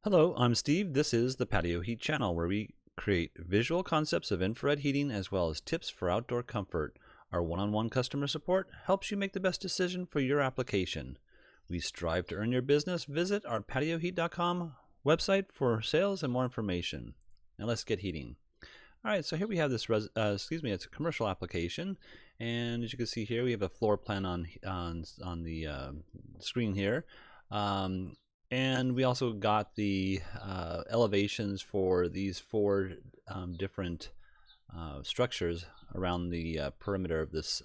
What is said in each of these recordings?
Hello, I'm Steve. This is the Patio Heat channel where we create visual concepts of infrared heating as well as tips for outdoor comfort. Our one-on-one customer support helps you make the best decision for your application. We strive to earn your business. Visit our patioheat.com website for sales and more information. Now let's get heating. All right, so here we have this, it's a commercial application, and as you can see here, we have a floor plan on the screen here, and we also got the elevations for these four different structures around the perimeter of this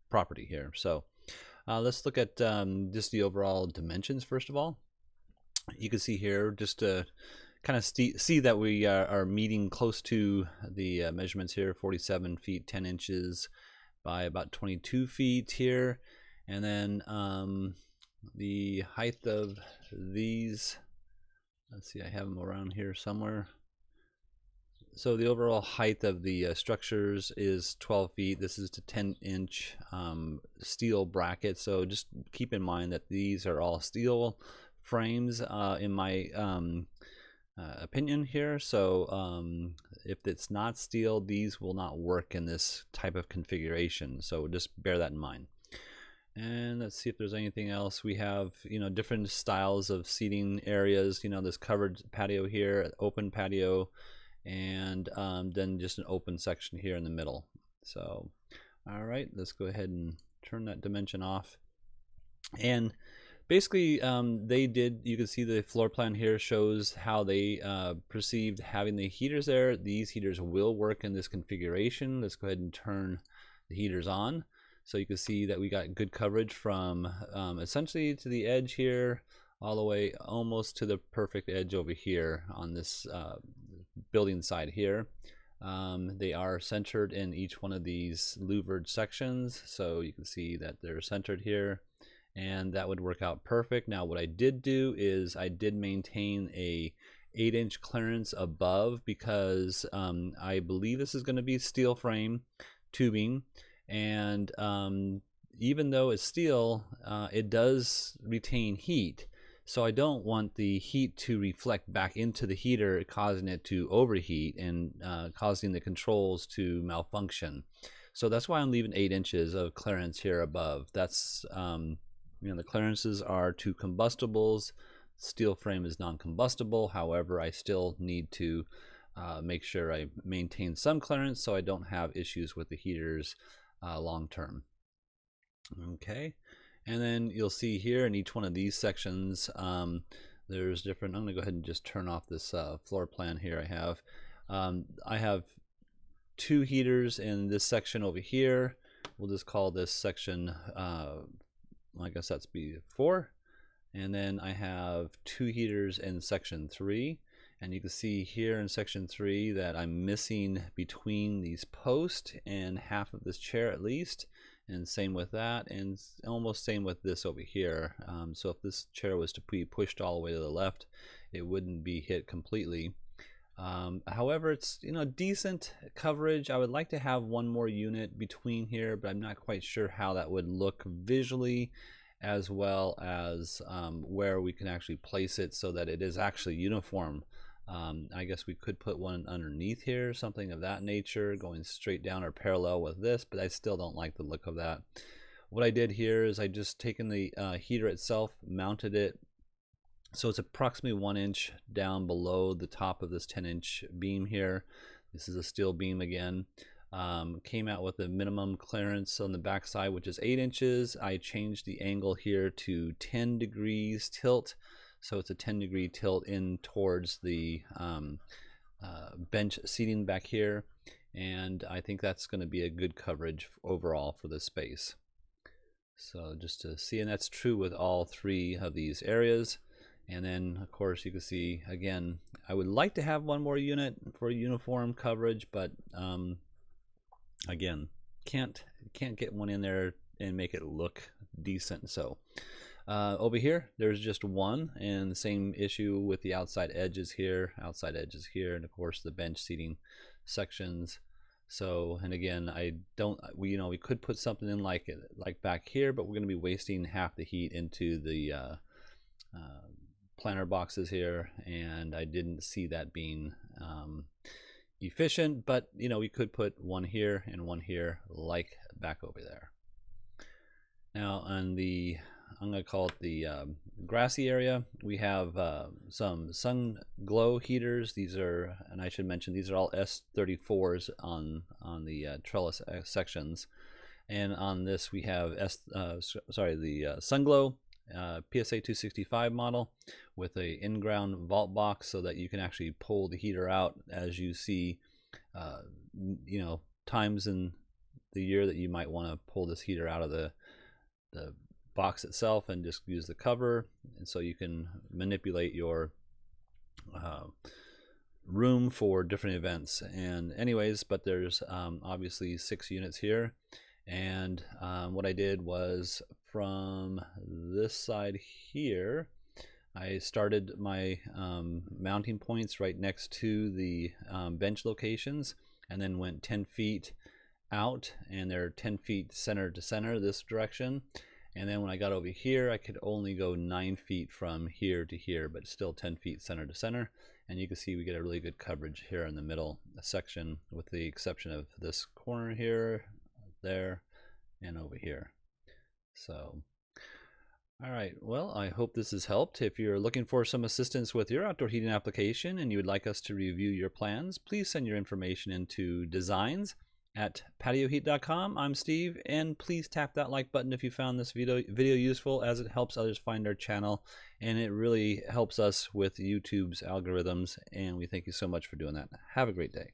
property here. So let's look at just the overall dimensions first of all. You can see here just to kind of see that we are meeting close to the measurements here, 47 feet 10 inches by about 22 feet here. And then the height of these, let's see, I have them around here somewhere. So the overall height of the structures is 12 feet. This is to 10-inch steel brackets. So just keep in mind that these are all steel frames in my opinion here. So if it's not steel, these will not work in this type of configuration. So just bear that in mind. And let's see if there's anything else. We have, different styles of seating areas. This covered patio here, open patio, and then just an open section here in the middle. So, all right, let's go ahead and turn that dimension off. And basically, you can see the floor plan here shows how they perceived having the heaters there. These heaters will work in this configuration. Let's go ahead and turn the heaters on. So you can see that we got good coverage from essentially to the edge here, all the way almost to the perfect edge over here on this building side here. They are centered in each one of these louvered sections. So you can see that they're centered here, and that would work out perfect. Now what I did do is I did maintain a 8-inch clearance above because I believe this is going to be steel frame tubing, and even though it's steel, it does retain heat. So I don't want the heat to reflect back into the heater, causing it to overheat and causing the controls to malfunction. So that's why I'm leaving 8 inches of clearance here above. That's the clearances are to combustibles. Steel frame is non-combustible. However, I still need to make sure I maintain some clearance so I don't have issues with the heaters long term. Okay, and then you'll see here in each one of these sections there's different. I'm gonna go ahead and just turn off this floor plan here. I have 2 heaters in this section over here. We'll just call this section I guess that's B4, and then I have 2 heaters in section 3. And you can see here in section 3 that I'm missing between these posts and half of this chair at least, and same with that, and almost same with this over here. So if this chair was to be pushed all the way to the left, it wouldn't be hit completely. However, it's decent coverage. I would like to have one more unit between here, but I'm not quite sure how that would look visually, as well as where we can actually place it so that it is actually uniform. I guess we could put one underneath here, something of that nature, going straight down or parallel with this, but I still don't like the look of that. What I did here is I just taken the heater itself, mounted it so it's approximately 1 inch down below the top of this 10-inch beam here. This is a steel beam again. Came out with a minimum clearance on the back side, which is 8 inches. I changed the angle here to 10 degrees tilt. So it's a 10-degree tilt in towards the bench seating back here. And I think that's going to be a good coverage overall for this space. So just to see, and that's true with all 3 of these areas. And then of course you can see again, I would like to have one more unit for uniform coverage, but again, can't get one in there and make it look decent. So over here there's just one, and the same issue with the outside edges here, and of course the bench seating sections. So, and again, we could put something in like back here, but we're going to be wasting half the heat into the planter boxes here, and I didn't see that being efficient, but you know, we could put one here and one here, like back over there. Now on the, I'm going to call it the grassy area, we have some sun glow heaters. These are, and I should mention, these are all S34s on the trellis sections. And on this we have the sun glow PSA 265 model with a in-ground vault box, so that you can actually pull the heater out as you see you know, times in the year that you might want to pull this heater out of the box itself and just use the cover, and so you can manipulate your room for different events. And anyways, but there's obviously 6 units here, and what I did was, from this side here, I started my mounting points right next to the bench locations, and then went 10 feet out, and they're 10 feet center to center this direction. And then when I got over here, I could only go 9 feet from here to here, but still 10 feet center to center. And you can see we get a really good coverage here in the middle section, with the exception of this corner here, there, and over here. So, all right, well, I hope this has helped. If you're looking for some assistance with your outdoor heating application and you would like us to review your plans, please send your information into designs@patioheat.com. I'm Steve, and please tap that like button if you found this video useful, as it helps others find our channel, and it really helps us with YouTube's algorithms, and we thank you so much for doing that. Have a great day.